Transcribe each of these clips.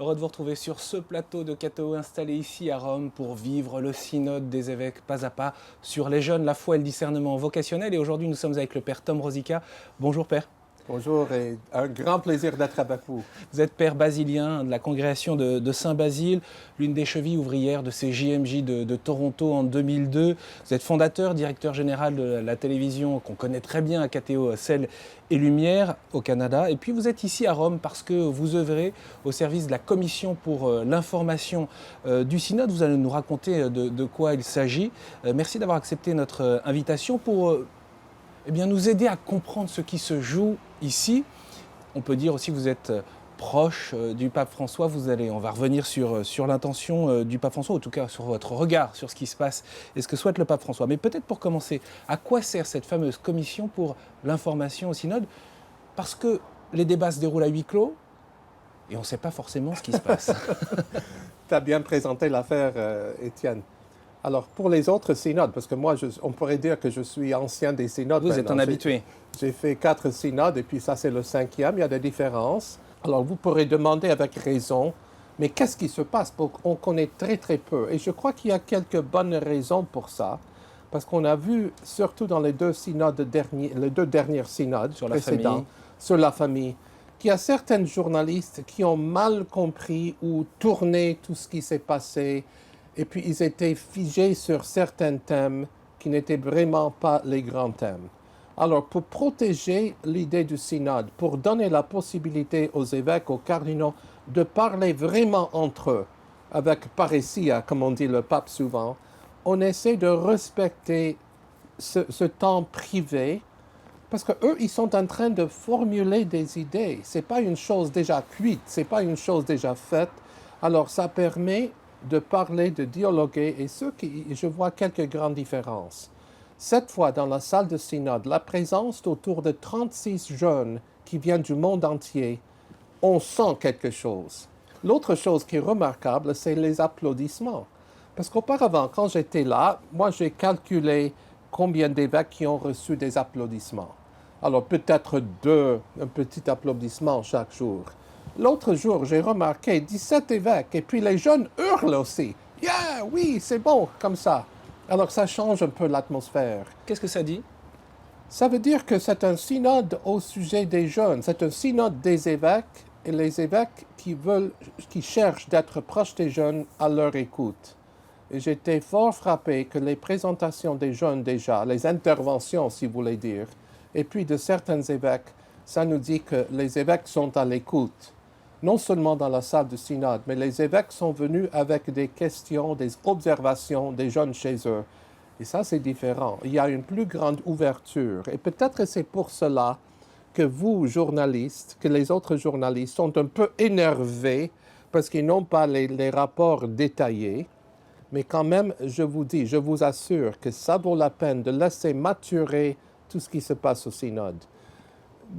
Heureux de vous retrouver sur ce plateau de KTO installé ici à Rome pour vivre le synode des évêques pas à pas sur les jeunes, la foi et le discernement vocationnel. Et aujourd'hui, nous sommes avec le père Tom Rosica. Bonjour père. Bonjour et un grand plaisir d'être avec vous. Vous êtes père basilien de la congrégation de Saint-Basile, l'une des chevilles ouvrières de ces JMJ de Toronto en 2002. Vous êtes fondateur, directeur général de la télévision qu'on connaît très bien à KTO, Ciel et Lumière au Canada. Et puis vous êtes ici à Rome parce que vous œuvrez au service de la commission pour l'information du synode. Vous allez nous raconter de quoi il s'agit. Merci d'avoir accepté notre invitation pour nous aider à comprendre ce qui se joue ici. On peut dire aussi que vous êtes proche du pape François. On va revenir sur l'intention du pape François, en tout cas sur votre regard sur ce qui se passe et ce que souhaite le pape François. Mais peut-être pour commencer, à quoi sert cette fameuse commission pour l'information au synode? Parce que les débats se déroulent à huis clos et on ne sait pas forcément ce qui se passe. Tu as bien présenté l'affaire, Étienne. Alors, pour les autres synodes, parce que moi, on pourrait dire que je suis ancien des synodes. Vous êtes un habitué. J'ai fait 4 synodes et puis ça, c'est le 5e. Il y a des différences. Alors, vous pourrez demander avec raison, mais qu'est-ce qui se passe? On connaît très, très peu. Et je crois qu'il y a quelques bonnes raisons pour ça. Parce qu'on a vu, surtout dans les deux dernières synodes Sur la précédents, famille. sur la famille, qu'il y a certains journalistes qui ont mal compris ou tourné tout ce qui s'est passé. Et puis, ils étaient figés sur certains thèmes qui n'étaient vraiment pas les grands thèmes. Alors, pour protéger l'idée du synode, pour donner la possibilité aux évêques, aux cardinaux, de parler vraiment entre eux, avec parésia, comme on dit le pape souvent, on essaie de respecter ce temps privé, parce qu'eux, ils sont en train de formuler des idées. Ce n'est pas une chose déjà cuite, ce n'est pas une chose déjà faite. Alors, ça permet de parler, de dialoguer, et je vois quelques grandes différences. Cette fois, dans la salle de synode, la présence d'autour de 36 jeunes qui viennent du monde entier, on sent quelque chose. L'autre chose qui est remarquable, c'est les applaudissements. Parce qu'auparavant, quand j'étais là, moi, j'ai calculé combien d'évêques qui ont reçu des applaudissements. Alors, peut-être un petit applaudissement chaque jour. L'autre jour, j'ai remarqué 17 évêques, et puis les jeunes hurlent aussi. « Yeah, oui, c'est bon, comme ça. » Alors, ça change un peu l'atmosphère. Qu'est-ce que ça dit? Ça veut dire que c'est un synode au sujet des jeunes. C'est un synode des évêques, et les évêques qui cherchent d'être proches des jeunes à leur écoute. Et j'étais fort frappé que les présentations des jeunes déjà, les interventions, si vous voulez dire, et puis de certains évêques, ça nous dit que les évêques sont à l'écoute. Non seulement dans la salle de synode, mais les évêques sont venus avec des questions, des observations des jeunes chez eux. Et ça, c'est différent. Il y a une plus grande ouverture. Et peut-être que c'est pour cela que vous, journalistes, que les autres journalistes sont un peu énervés parce qu'ils n'ont pas les rapports détaillés. Mais quand même, je vous assure que ça vaut la peine de laisser maturer tout ce qui se passe au synode.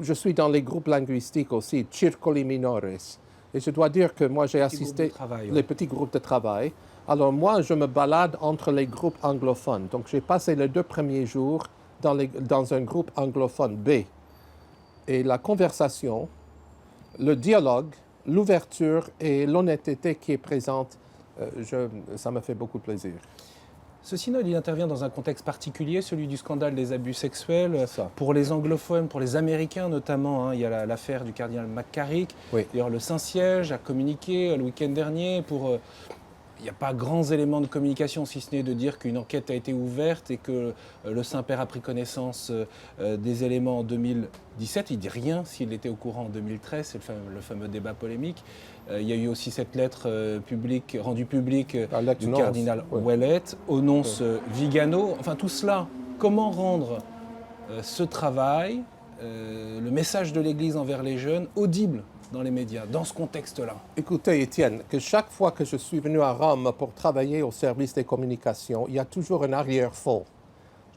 Je suis dans les groupes linguistiques aussi, Circoli Minores. Et je dois dire que moi, j'ai assisté les petits groupes de travail. Alors moi, je me balade entre les groupes anglophones. Donc j'ai passé les 2 premiers jours dans un groupe anglophone B. Et la conversation, le dialogue, l'ouverture et l'honnêteté qui est présente, ça me fait beaucoup plaisir. Ce synode, il intervient dans un contexte particulier, celui du scandale des abus sexuels. Pour les anglophones, pour les Américains notamment, il y a l'affaire du cardinal McCarrick. Oui. D'ailleurs, le Saint-Siège a communiqué le week-end dernier pour... Il n'y a pas grands éléments de communication, si ce n'est de dire qu'une enquête a été ouverte et que le Saint-Père a pris connaissance des éléments en 2017. Il ne dit rien s'il était au courant en 2013, c'est le fameux débat polémique. Il y a eu aussi cette lettre rendue publique du cardinal Ouellet, au nonce Vigano. Enfin, tout cela, comment rendre ce travail, le message de l'Église envers les jeunes, audible dans les médias, dans ce contexte-là? Écoutez, Étienne, que chaque fois que je suis venu à Rome pour travailler au service des communications, il y a toujours un arrière-fond.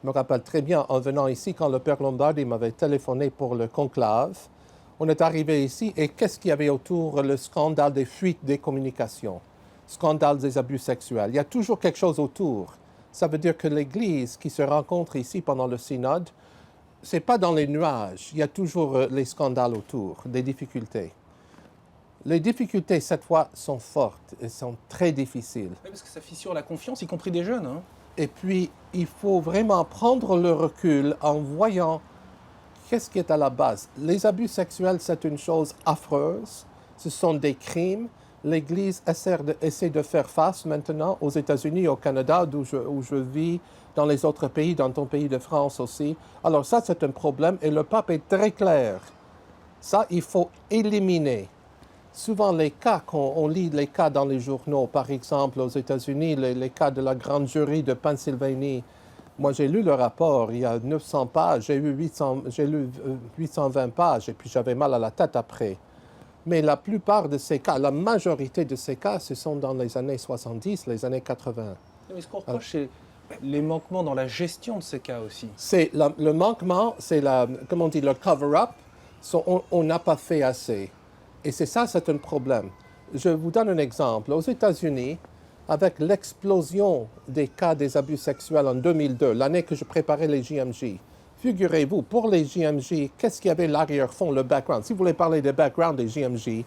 Je me rappelle très bien, en venant ici, quand le père Lombardi m'avait téléphoné pour le conclave, on est arrivé ici, et qu'est-ce qu'il y avait autour? Le scandale des fuites des communications, scandale des abus sexuels. Il y a toujours quelque chose autour. Ça veut dire que l'Église qui se rencontre ici pendant le synode, ce n'est pas dans les nuages. Il y a toujours les scandales autour, des difficultés. Les difficultés, cette fois, sont fortes et sont très difficiles. Oui, parce que ça fissure la confiance, y compris des jeunes. Hein. Et puis, il faut vraiment prendre le recul en voyant qu'est-ce qui est à la base. Les abus sexuels, c'est une chose affreuse. Ce sont des crimes. L'Église essaie de faire face maintenant aux États-Unis, au Canada, où je vis, dans les autres pays, dans ton pays de France aussi. Alors ça, c'est un problème et le pape est très clair. Ça, il faut éliminer. Souvent, les cas, quand on lit les cas dans les journaux, par exemple aux États-Unis, les cas de la grande jury de Pennsylvanie, moi j'ai lu le rapport, il y a 900 pages, j'ai lu 820 pages et puis j'avais mal à la tête après. Mais la plupart de ces cas, la majorité de ces cas, ce sont dans les années 70, les années 80. Mais ce qu'on reproche, c'est les manquements dans la gestion de ces cas aussi. Le manquement, c'est comment on dit, le cover-up, on n'a pas fait assez. Et c'est un problème. Je vous donne un exemple. Aux États-Unis, avec l'explosion des cas des abus sexuels en 2002, l'année que je préparais les JMJ, figurez-vous, pour les JMJ, qu'est-ce qu'il y avait l'arrière-fond, le background? Si vous voulez parler des background des JMJ,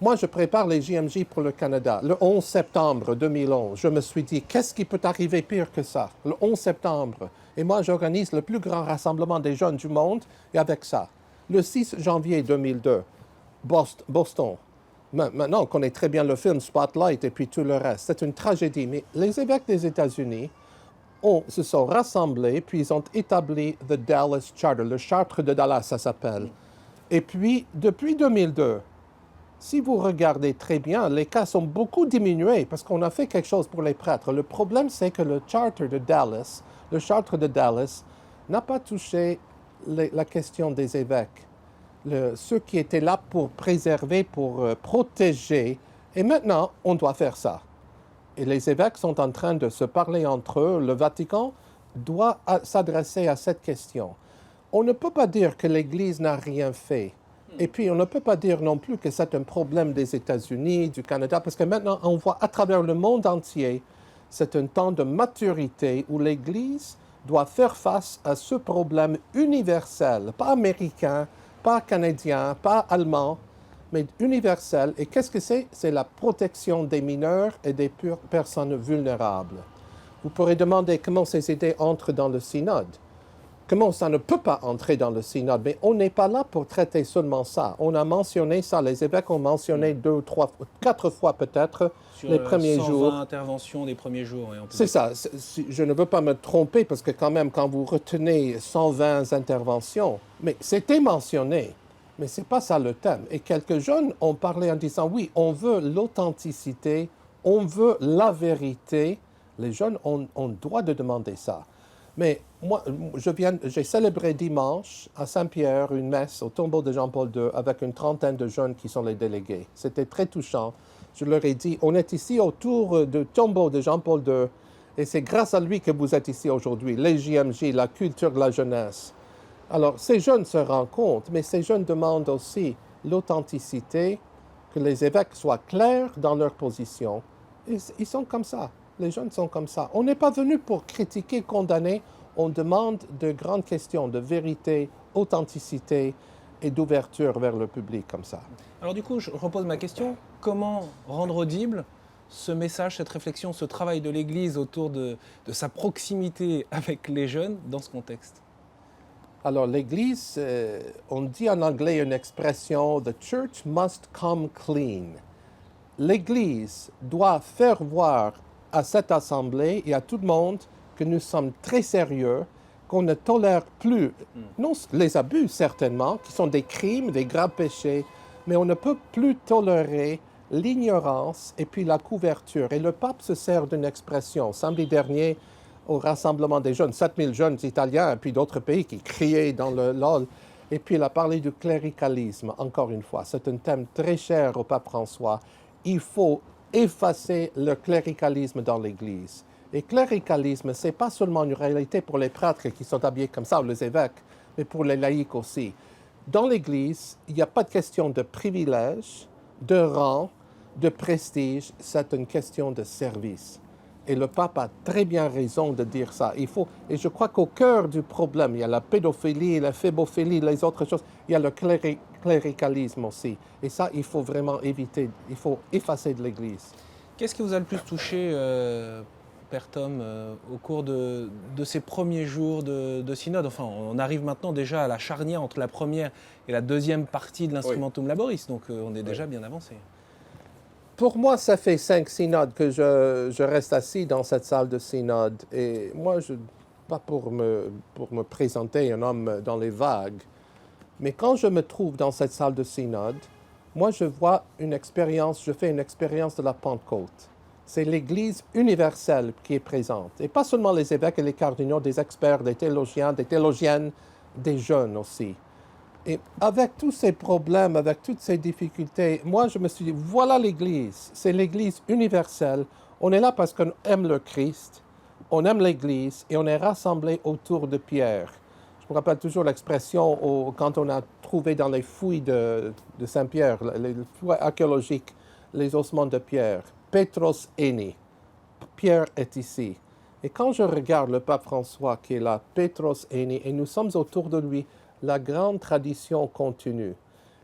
moi, je prépare les JMJ pour le Canada. Le 11 septembre 2011, je me suis dit, qu'est-ce qui peut arriver pire que ça? Le 11 septembre. Et moi, j'organise le plus grand rassemblement des jeunes du monde, et avec ça. Le 6 janvier 2002, Boston. Maintenant, on connaît très bien le film Spotlight et puis tout le reste. C'est une tragédie. Mais les évêques des États-Unis se sont rassemblés, puis ils ont établi the Dallas Charter, le Chartre de Dallas, ça s'appelle. Et puis, depuis 2002, si vous regardez très bien, les cas sont beaucoup diminués parce qu'on a fait quelque chose pour les prêtres. Le problème, c'est que le Charter de Dallas, le Chartre de Dallas, n'a pas touché la question des évêques. Ceux qui étaient là pour préserver, pour protéger. Et maintenant, on doit faire ça. Et les évêques sont en train de se parler entre eux. Le Vatican doit s'adresser à cette question. On ne peut pas dire que l'Église n'a rien fait. Et puis, on ne peut pas dire non plus que c'est un problème des États-Unis, du Canada, parce que maintenant, on voit à travers le monde entier, c'est un temps de maturité où l'Église doit faire face à ce problème universel, pas américain, pas canadien, pas allemand, mais universel. Et qu'est-ce que c'est? C'est la protection des mineurs et des personnes vulnérables. Vous pourrez demander comment ces idées entrent dans le synode. Comment ça ne peut pas entrer dans le synode? Mais on n'est pas là pour traiter seulement ça. On a mentionné ça, les évêques ont mentionné 2, 3, 4 fois peut-être les premiers jours. 120 interventions des premiers jours. C'est ça. Je ne veux pas me tromper parce que quand même, quand vous retenez 120 interventions, mais c'était mentionné. Mais ce n'est pas ça le thème. Et quelques jeunes ont parlé en disant, oui, on veut l'authenticité, on veut la vérité. Les jeunes ont droit de demander ça. Mais moi, j'ai célébré dimanche à Saint-Pierre une messe au tombeau de Jean-Paul II avec une trentaine de jeunes qui sont les délégués. C'était très touchant. Je leur ai dit, on est ici autour du tombeau de Jean-Paul II et c'est grâce à lui que vous êtes ici aujourd'hui. Les JMJ, la culture de la jeunesse. Alors, ces jeunes se rendent compte, mais ces jeunes demandent aussi l'authenticité, que les évêques soient clairs dans leur position. Et ils sont comme ça. Les jeunes sont comme ça. On n'est pas venu pour critiquer, condamner. On demande de grandes questions de vérité, authenticité et d'ouverture vers le public comme ça. Alors du coup, je repose ma question. Comment rendre audible ce message, cette réflexion, ce travail de l'Église autour de sa proximité avec les jeunes dans ce contexte? Alors l'Église, on dit en anglais une expression « The church must come clean ». L'Église doit faire voir à cette assemblée et à tout le monde que nous sommes très sérieux, qu'on ne tolère plus, non les abus certainement, qui sont des crimes, des graves péchés, mais on ne peut plus tolérer l'ignorance et puis la couverture. Et le pape se sert d'une expression. Samedi dernier, au rassemblement des jeunes, 7000 jeunes italiens et puis d'autres pays qui criaient dans le hall. Et puis il a parlé du cléricalisme, encore une fois. C'est un thème très cher au pape François. Il faut effacer le cléricalisme dans l'Église. Et cléricalisme, ce n'est pas seulement une réalité pour les prêtres qui sont habillés comme ça, ou les évêques, mais pour les laïcs aussi. Dans l'Église, il n'y a pas de question de privilège, de rang, de prestige, c'est une question de service. Et le pape a très bien raison de dire ça. Et je crois qu'au cœur du problème, il y a la pédophilie, la phébophilie, les autres choses, il y a le cléricalisme aussi. Et ça, il faut vraiment éviter, il faut effacer de l'Église. Qu'est-ce qui vous a le plus touché, Père Tom, au cours de ces premiers jours de synode? Enfin, on arrive maintenant déjà à la charnière entre la première et la deuxième partie de l'Instrumentum Laboris, donc on est déjà bien avancé. Pour moi, ça fait 5 synodes que je reste assis dans cette salle de synode. Et moi, pas pour me présenter un homme dans les vagues, mais quand je me trouve dans cette salle de synode, moi, je fais une expérience de la Pentecôte. C'est l'Église universelle qui est présente. Et pas seulement les évêques et les cardinaux, des experts, des théologiens, des théologiennes, des jeunes aussi. Et avec tous ces problèmes, avec toutes ces difficultés, moi, je me suis dit, voilà l'Église. C'est l'Église universelle. On est là parce qu'on aime le Christ, on aime l'Église et on est rassemblés autour de Pierre. Je me rappelle toujours l'expression quand on a trouvé dans les fouilles de Saint-Pierre, les fouilles archéologiques, les ossements de Pierre. Petros eni. Pierre est ici. Et quand je regarde le pape François qui est là, Petros eni, et nous sommes autour de lui, la grande tradition continue.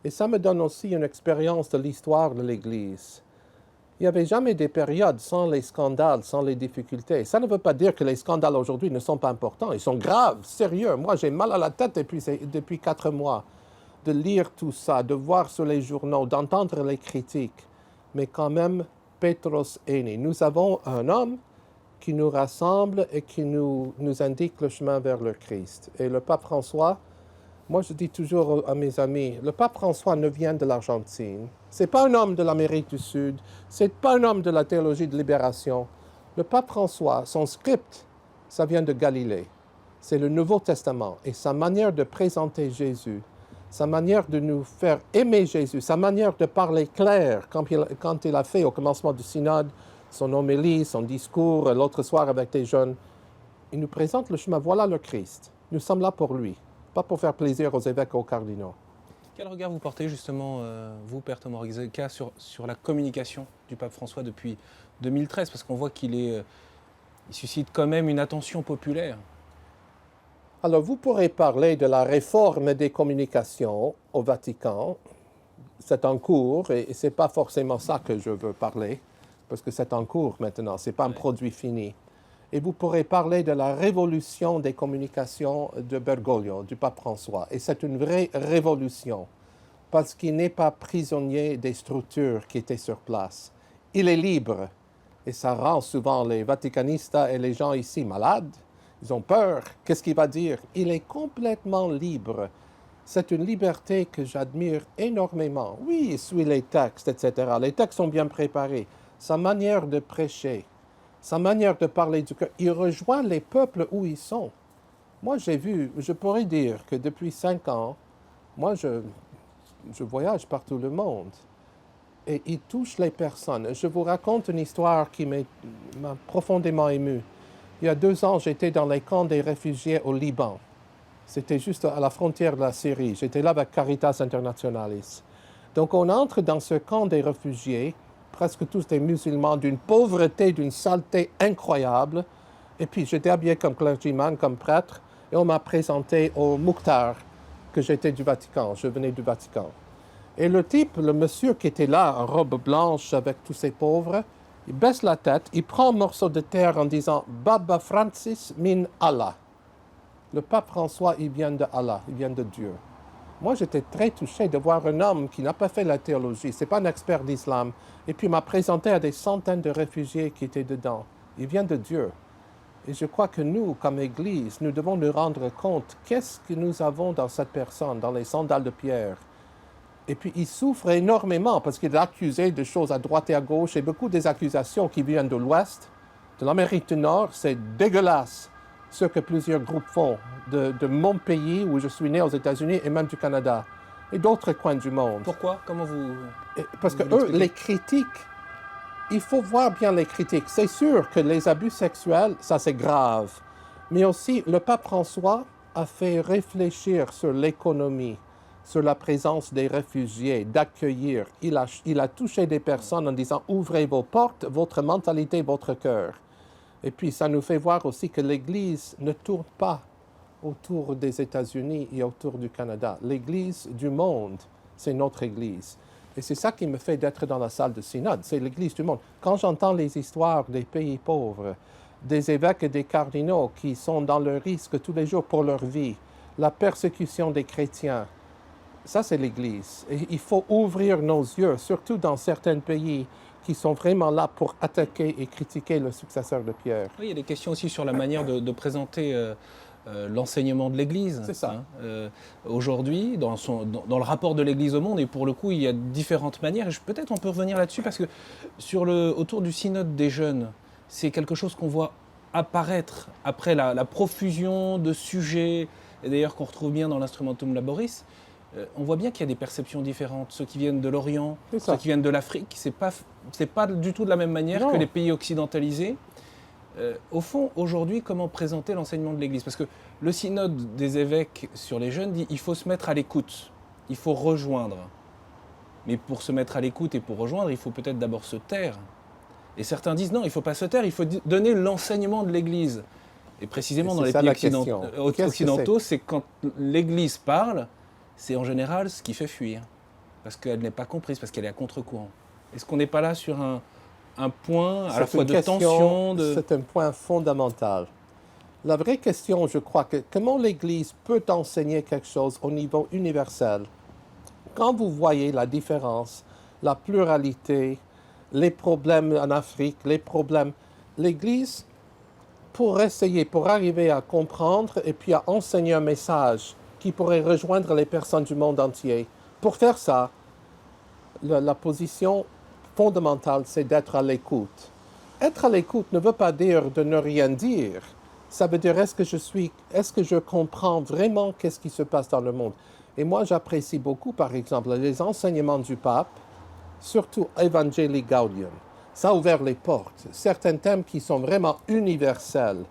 Et ça me donne aussi une expérience de l'histoire de l'Église. Il n'y avait jamais des périodes sans les scandales, sans les difficultés. Ça ne veut pas dire que les scandales aujourd'hui ne sont pas importants. Ils sont graves, sérieux. Moi, j'ai mal à la tête depuis 4 mois de lire tout ça, de voir sur les journaux, d'entendre les critiques. Mais quand même, Petros eni. Nous avons un homme qui nous rassemble et qui nous indique le chemin vers le Christ. Et le pape François, moi je dis toujours à mes amis, le pape François ne vient de l'Argentine. Ce n'est pas un homme de l'Amérique du Sud. Ce n'est pas un homme de la théologie de libération. Le pape François, son script, ça vient de Galilée. C'est le Nouveau Testament. Et sa manière de présenter Jésus, sa manière de nous faire aimer Jésus, sa manière de parler clair, quand il a fait au commencement du synode, son homélie, son discours, l'autre soir avec des jeunes, il nous présente le chemin. Voilà le Christ. Nous sommes là pour lui, pas pour faire plaisir aux évêques et aux cardinaux. Quel regard vous portez justement, vous, Père Tom Oryzeka, sur la communication du pape François depuis 2013? Parce qu'on voit il suscite quand même une attention populaire. Alors, vous pourrez parler de la réforme des communications au Vatican. C'est en cours et ce n'est pas forcément ça que je veux parler, parce que c'est en cours maintenant, ce n'est pas un produit fini. Et vous pourrez parler de la révolution des communications de Bergoglio, du pape François. Et c'est une vraie révolution, parce qu'il n'est pas prisonnier des structures qui étaient sur place. Il est libre, et ça rend souvent les vaticanistes et les gens ici malades. Ils ont peur. Qu'est-ce qu'il va dire? Il est complètement libre. C'est une liberté que j'admire énormément. Oui, il suit les textes, etc. Les textes sont bien préparés. Sa manière de prêcher, sa manière de parler du cœur, il rejoint les peuples où ils sont. Moi, je pourrais dire que depuis 5 ans, moi, je voyage par tout le monde. Et il touche les personnes. Je vous raconte une histoire qui m'a profondément ému. Il y a 2 ans, j'étais dans les camps des réfugiés au Liban. C'était juste à la frontière de la Syrie. J'étais là avec Caritas Internationalis. Donc on entre dans ce camp des réfugiés, presque tous des musulmans, d'une pauvreté, d'une saleté incroyable. Et puis j'étais habillé comme clergyman, comme prêtre, et on m'a présenté au Mukhtar, que j'étais du Vatican, je venais du Vatican. Et le type, le monsieur qui était là, en robe blanche avec tous ces pauvres, il baisse la tête, il prend un morceau de terre en disant « Baba Francis min Allah ». Le pape François, il vient de Allah, il vient de Dieu. Moi, j'étais très touché de voir un homme qui n'a pas fait la théologie, ce n'est pas un expert d'islam, et puis il m'a présenté à des centaines de réfugiés qui étaient dedans. Il vient de Dieu. Et je crois que nous, comme Église, nous devons nous rendre compte qu'est-ce que nous avons dans cette personne, dans les sandales de Pierre. Et puis, il souffre énormément parce qu'il est accusé de choses à droite et à gauche, et beaucoup des accusations qui viennent de l'Ouest, de l'Amérique du Nord, c'est dégueulasse ce que plusieurs groupes font de mon pays, où je suis né aux États-Unis, et même du Canada, et d'autres coins du monde. Pourquoi? Comment vous... Parce que eux, les critiques, il faut voir bien les critiques. C'est sûr que les abus sexuels, ça c'est grave. Mais aussi, le pape François a fait réfléchir sur l'économie, sur la présence des réfugiés, d'accueillir. Il a touché des personnes en disant « Ouvrez vos portes, votre mentalité, votre cœur ». Et puis ça nous fait voir aussi que l'Église ne tourne pas autour des États-Unis et autour du Canada. L'Église du monde, c'est notre Église. Et c'est ça qui me fait d'être dans la salle de synode, c'est l'Église du monde. Quand j'entends les histoires des pays pauvres, des évêques et des cardinaux qui sont dans le risque tous les jours pour leur vie, la persécution des chrétiens, ça c'est l'Église. Et il faut ouvrir nos yeux, surtout dans certains pays qui sont vraiment là pour attaquer et critiquer le successeur de Pierre. Oui, il y a des questions aussi sur la manière de présenter l'enseignement de l'Église. C'est ça. Aujourd'hui, dans le rapport de l'Église au monde, et pour le coup, il y a différentes manières. Et peut-être on peut revenir là-dessus, parce que autour du synode des jeunes, c'est quelque chose qu'on voit apparaître après la profusion de sujets, et d'ailleurs qu'on retrouve bien dans l'Instrumentum Laboris. On voit bien qu'il y a des perceptions différentes. Ceux qui viennent de l'Orient, ceux qui viennent de l'Afrique, c'est pas du tout de la même manière que les pays occidentalisés. Au fond, aujourd'hui, comment présenter l'enseignement de l'Église? Parce que le synode des évêques sur les jeunes dit qu'il faut se mettre à l'écoute, il faut rejoindre. Mais pour se mettre à l'écoute et pour rejoindre, il faut peut-être d'abord se taire. Et certains disent non, il ne faut pas se taire, il faut donner l'enseignement de l'Église. Et précisément dans les pays occidentaux, c'est quand l'Église parle, c'est en général ce qui fait fuir. Parce qu'elle n'est pas comprise, parce qu'elle est à contre-courant. Est-ce qu'on n'est pas là sur un point à la fois de tension C'est un point fondamental. La vraie question, je crois, que comment l'Église peut enseigner quelque chose au niveau universel? Quand vous voyez la différence, la pluralité, les problèmes en Afrique, l'Église, pour arriver à comprendre et puis à enseigner un message qui pourrait rejoindre les personnes du monde entier, pour faire ça, la position fondamentale, c'est d'être à l'écoute. Être à l'écoute ne veut pas dire de ne rien dire. Ça veut dire est-ce que je comprends vraiment qu'est-ce qui se passe dans le monde? Et moi, j'apprécie beaucoup, par exemple, les enseignements du pape, surtout Evangelii Gaudium. Ça a ouvert les portes. Certains thèmes qui sont vraiment universels,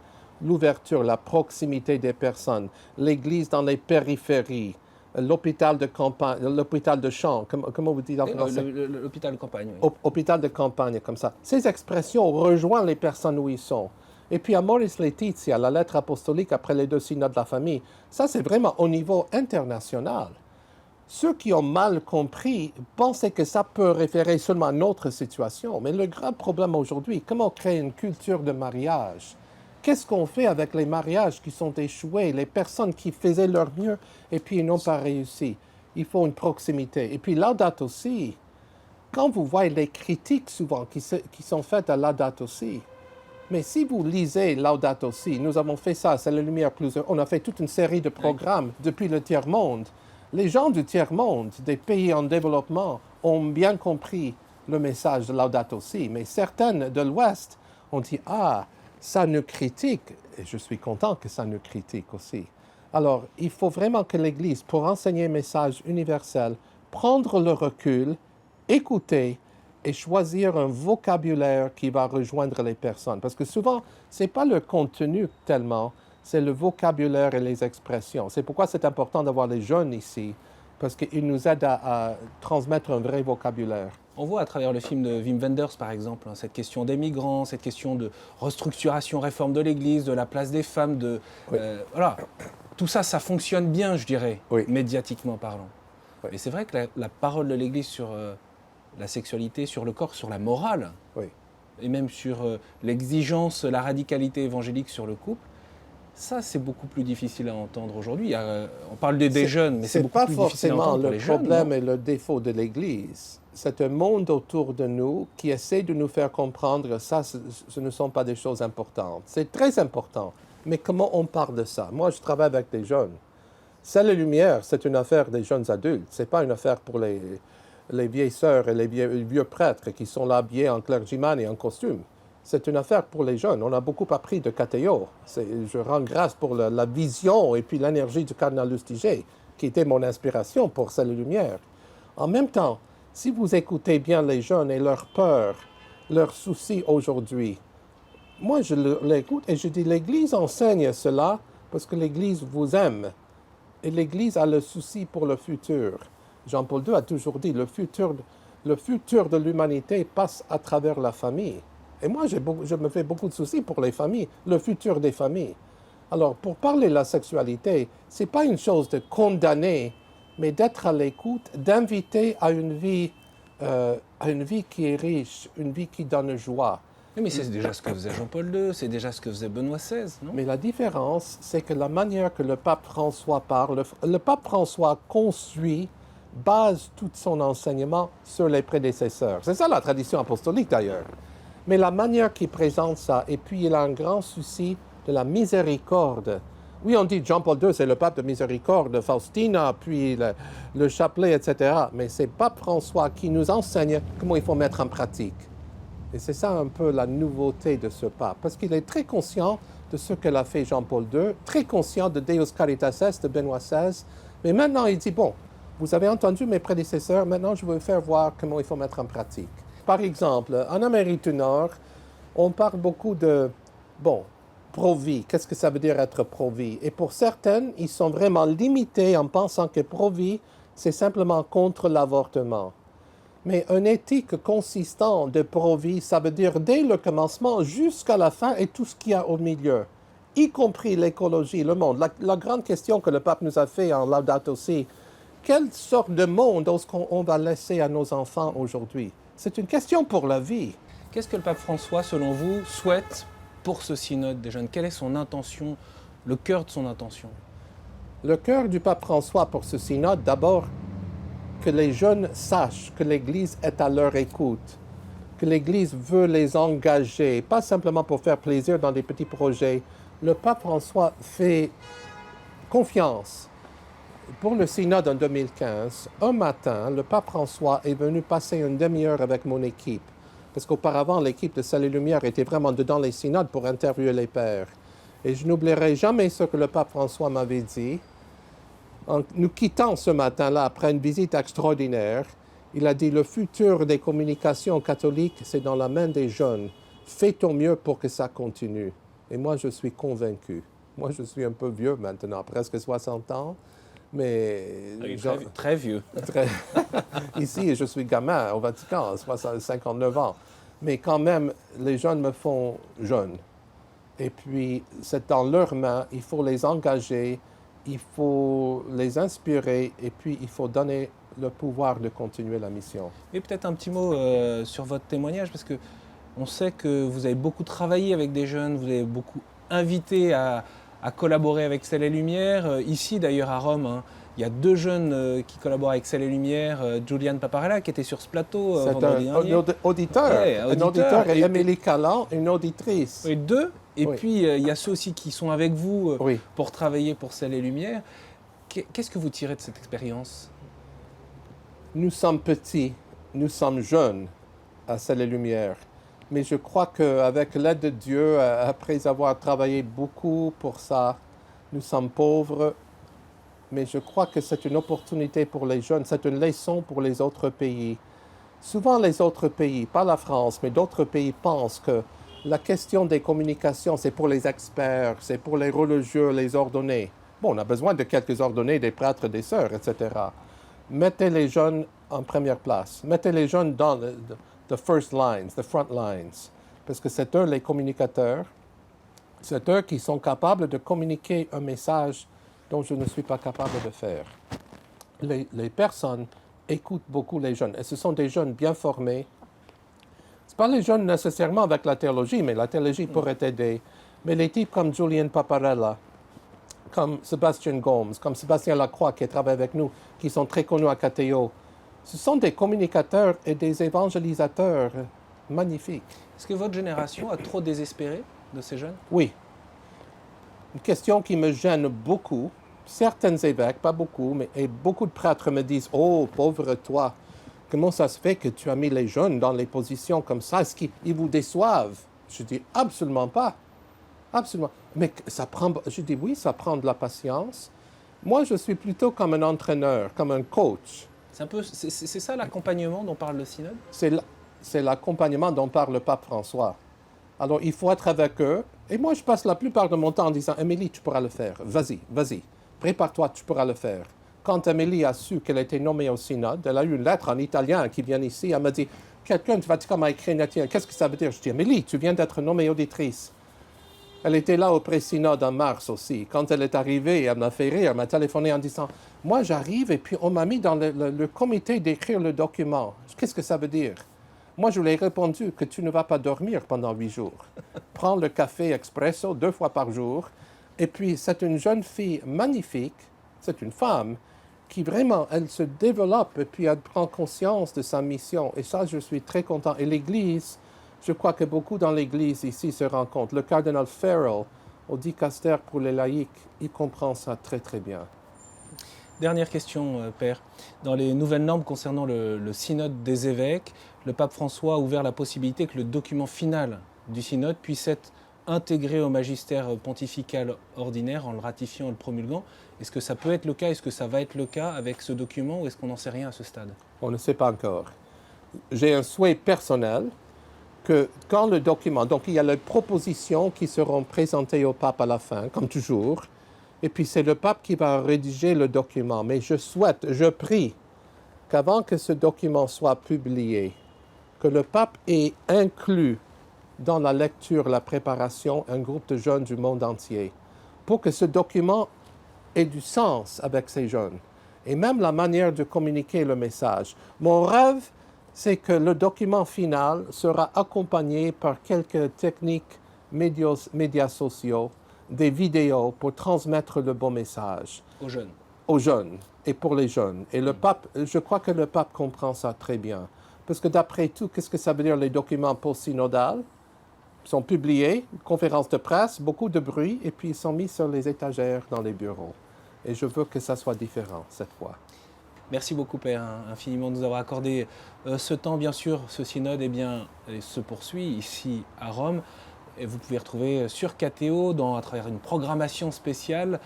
l'ouverture, la proximité des personnes, l'Église dans les périphéries, l'hôpital de campagne, l'hôpital de champ, comment vous dites en français? L'hôpital de campagne. Oui. Hôpital de campagne, comme ça. Ces expressions rejoignent les personnes où ils sont. Et puis à Amoris Laetitia, la lettre apostolique après les 2 synodes de la famille, ça c'est vraiment au niveau international. Ceux qui ont mal compris pensaient que ça peut référer seulement à notre situation. Mais le grand problème aujourd'hui, comment créer une culture de mariage? Qu'est-ce qu'on fait avec les mariages qui sont échoués, les personnes qui faisaient leur mieux et puis ils n'ont pas réussi? Il faut une proximité. Et puis Laudato Si, quand vous voyez les critiques souvent qui sont faites à Laudato Si, mais si vous lisez Laudato Si, nous avons fait ça, c'est la lumière on a fait toute une série de programmes depuis le tiers-monde. Les gens du tiers-monde, des pays en développement, ont bien compris le message de Laudato Si, mais certaines de l'Ouest ont dit « Ah, ça nous critique », et je suis content que ça nous critique aussi. Alors, il faut vraiment que l'Église, pour enseigner un message universel, prendre le recul, écouter et choisir un vocabulaire qui va rejoindre les personnes. Parce que souvent, ce n'est pas le contenu tellement, c'est le vocabulaire et les expressions. C'est pourquoi c'est important d'avoir les jeunes ici, parce qu'ils nous aident à transmettre un vrai vocabulaire. On voit à travers le film de Wim Wenders, par exemple, cette question des migrants, cette question de restructuration, réforme de l'Église, de la place des femmes, voilà. Tout ça, ça fonctionne bien, je dirais, médiatiquement parlant. Mais c'est vrai que la parole de l'Église sur la sexualité, sur le corps, sur la morale, et même sur l'exigence, la radicalité évangélique sur le couple, ça, c'est beaucoup plus difficile à entendre aujourd'hui. On parle des jeunes, mais c'est beaucoup plus difficile à entendre pour les jeunes. C'est pas forcément le problème et le défaut de l'Église. C'est un monde autour de nous qui essaie de nous faire comprendre que ça, ce ne sont pas des choses importantes. C'est très important, mais comment on parle de ça? Moi, je travaille avec des jeunes. C'est la lumière, c'est une affaire des jeunes adultes. Ce n'est pas une affaire pour les vieilles sœurs et les vieux prêtres qui sont là habillés en clergyman et en costume. C'est une affaire pour les jeunes. On a beaucoup appris de Catéo. Je rends grâce pour la vision et puis l'énergie du cardinal Lustiger, qui était mon inspiration pour cette lumière. En même temps, si vous écoutez bien les jeunes et leurs peurs, leurs soucis aujourd'hui, moi je l'écoute et je dis l'Église enseigne cela parce que l'Église vous aime. Et l'Église a le souci pour le futur. Jean-Paul II a toujours dit le futur de l'humanité passe à travers la famille. Et moi, je me fais beaucoup de soucis pour les familles, le futur des familles. Alors, pour parler de la sexualité, ce n'est pas une chose de condamner, mais d'être à l'écoute, d'inviter à une vie qui est riche, une vie qui donne joie. Oui, mais c'est déjà ce que faisait Jean-Paul II, c'est déjà ce que faisait Benoît XVI, non? Mais la différence, c'est que la manière que le pape François parle, le pape François construit, base tout son enseignement sur les prédécesseurs. C'est ça la tradition apostolique d'ailleurs. Mais la manière qu'il présente ça, et puis il a un grand souci de la miséricorde. Oui, on dit Jean-Paul II, c'est le pape de miséricorde, Faustina, puis le chapelet, etc. Mais c'est pape François qui nous enseigne comment il faut mettre en pratique. Et c'est ça un peu la nouveauté de ce pape, parce qu'il est très conscient de ce que l'a fait Jean-Paul II, très conscient de Deus Caritas Est de Benoît XVI, mais maintenant il dit, bon, vous avez entendu mes prédécesseurs, maintenant je veux faire voir comment il faut mettre en pratique. Par exemple, en Amérique du Nord, on parle beaucoup de, pro-vie. Qu'est-ce que ça veut dire être pro-vie? Et pour certaines, ils sont vraiment limités en pensant que pro-vie, c'est simplement contre l'avortement. Mais une éthique consistante de pro-vie, ça veut dire dès le commencement jusqu'à la fin et tout ce qu'il y a au milieu, y compris l'écologie, le monde. La grande question que le pape nous a fait en Laudato Si, quelle sorte de monde est-ce qu'on va laisser à nos enfants aujourd'hui? C'est une question pour la vie. Qu'est-ce que le pape François, selon vous, souhaite pour ce synode des jeunes? Quelle est son intention, le cœur de son intention? Le cœur du pape François pour ce synode, d'abord, que les jeunes sachent que l'Église est à leur écoute, que l'Église veut les engager, pas simplement pour faire plaisir dans des petits projets. Le pape François fait confiance. Pour le synode en 2015, un matin, le pape François est venu passer une demi-heure avec mon équipe, parce qu'auparavant, l'équipe de Salut Lumière était vraiment dedans les synodes pour interviewer les pères. Et je n'oublierai jamais ce que le pape François m'avait dit. En nous quittant ce matin-là, après une visite extraordinaire, il a dit « Le futur des communications catholiques, c'est dans la main des jeunes. Fais ton mieux pour que ça continue. » Et moi, je suis convaincu. Moi, je suis un peu vieux maintenant, presque 60 ans, mais... Très vieux. Ici, je suis gamin au Vatican, 59 ans. Mais quand même, les jeunes me font jeune. Et puis, c'est dans leurs mains, il faut les engager, il faut les inspirer et puis il faut donner le pouvoir de continuer la mission. Et peut-être un petit mot sur votre témoignage, parce que on sait que vous avez beaucoup travaillé avec des jeunes, vous avez beaucoup invité à collaborer avec Ciel et Lumière. Ici d'ailleurs à Rome, hein, il y a 2 jeunes qui collaborent avec Ciel et Lumière, Julian Paparella qui était sur ce plateau vendredi dernier. Un auditeur. Ouais, un auditeur et Émilie Callan, une auditrice. Oui, 2. Et oui. puis, il y a ceux aussi qui sont avec vous Oui. pour travailler pour Ciel et Lumière. Qu'est-ce que vous tirez de cette expérience? Nous sommes petits, nous sommes jeunes à Ciel et Lumière. Mais je crois qu'avec l'aide de Dieu, après avoir travaillé beaucoup pour ça, nous sommes pauvres. Mais je crois que c'est une opportunité pour les jeunes, c'est une leçon pour les autres pays. Souvent, les autres pays, pas la France, mais d'autres pays pensent que la question des communications, c'est pour les experts, c'est pour les religieux, les ordonnés. Bon, on a besoin de quelques ordonnés, des prêtres, des sœurs, etc. Mettez les jeunes en première place. Mettez les jeunes dans the first lines, the front lines. Parce que c'est eux les communicateurs. C'est eux qui sont capables de communiquer un message dont je ne suis pas capable de faire. Les personnes écoutent beaucoup les jeunes. Et ce sont des jeunes bien formés. Ce pas les jeunes nécessairement avec la théologie, mais la théologie pourrait aider. Mais les types comme Julian Paparella, comme Sébastien Gomes, comme Sébastien Lacroix qui travaille avec nous, qui sont très connus à Cateo, ce sont des communicateurs et des évangélisateurs magnifiques. Est-ce que votre génération a trop désespéré de ces jeunes? Oui. Une question qui me gêne beaucoup. Certains évêques, pas beaucoup, mais et beaucoup de prêtres me disent « Oh, pauvre toi, comment ça se fait que tu as mis les jeunes dans les positions comme ça? Est-ce qu'ils vous déçoivent? » Je dis « Absolument pas. Absolument. Mais ça prend... Je dis « Oui, ça prend de la patience. » Moi, je suis plutôt comme un entraîneur, comme un coach. C'est ça l'accompagnement dont parle le synode? C'est l'accompagnement dont parle le pape François. Alors, il faut être avec eux. Et moi, je passe la plupart de mon temps en disant « Émilie, tu pourras le faire. Vas-y, vas-y. Prépare-toi, tu pourras le faire. » Quand Émilie a su qu'elle était nommée au synode, elle a eu une lettre en italien qui vient ici. Elle m'a dit « quelqu'un du Vatican m'a écrit, Nathalie, qu'est-ce que ça veut dire? Je dis, Amélie, tu viens d'être nommée auditrice. Elle était là au pré-synode en mars aussi. Quand elle est arrivée, elle m'a fait rire, elle m'a téléphoné en disant, moi j'arrive et puis on m'a mis dans le comité d'écrire le document. Qu'est-ce que ça veut dire? Moi, je lui ai répondu que tu ne vas pas dormir pendant 8 jours. Prends le café expresso 2 fois par jour. Et puis, c'est une jeune fille magnifique, c'est une femme, qui vraiment, elle se développe et puis elle prend conscience de sa mission. Et ça, je suis très content. Et l'Église, je crois que beaucoup dans l'Église ici se rendent compte. Le cardinal Farrell, au dicaster pour les laïcs, il comprend ça très très bien. Dernière question, Père. Dans les nouvelles normes concernant le synode des évêques, le pape François a ouvert la possibilité que le document final du synode puisse être intégré au magistère pontifical ordinaire en le ratifiant, en le promulguant. Est-ce que ça peut être le cas? Est-ce que ça va être le cas avec ce document ou est-ce qu'on n'en sait rien à ce stade? On ne sait pas encore. J'ai un souhait personnel que quand le document, donc il y a les propositions qui seront présentées au pape à la fin, comme toujours, et puis c'est le pape qui va rédiger le document. Mais je prie qu'avant que ce document soit publié, que le pape ait inclus dans la lecture, la préparation, un groupe de jeunes du monde entier, pour que ce document ait du sens avec ces jeunes, et même la manière de communiquer le message. Mon rêve, c'est que le document final sera accompagné par quelques techniques médias sociaux, des vidéos pour transmettre le bon message. Aux jeunes et pour les jeunes. Et le pape, je crois que le pape comprend ça très bien. Parce que d'après tout, qu'est-ce que ça veut dire les documents post-synodales? Ils sont publiés, conférences de presse, beaucoup de bruit, et puis ils sont mis sur les étagères dans les bureaux. Et je veux que ça soit différent cette fois. Merci beaucoup, Père, infiniment de nous avoir accordé ce temps. Bien sûr, ce synode se poursuit ici à Rome. Et vous pouvez retrouver sur KTO, à travers une programmation spéciale,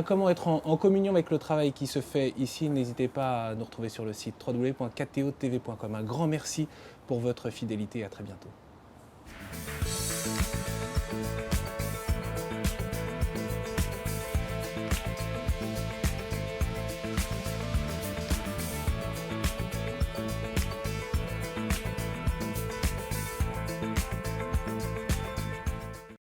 comment être en communion avec le travail qui se fait ici. N'hésitez pas à nous retrouver sur le site www.ktotv.com. Un grand merci pour votre fidélité et à très bientôt.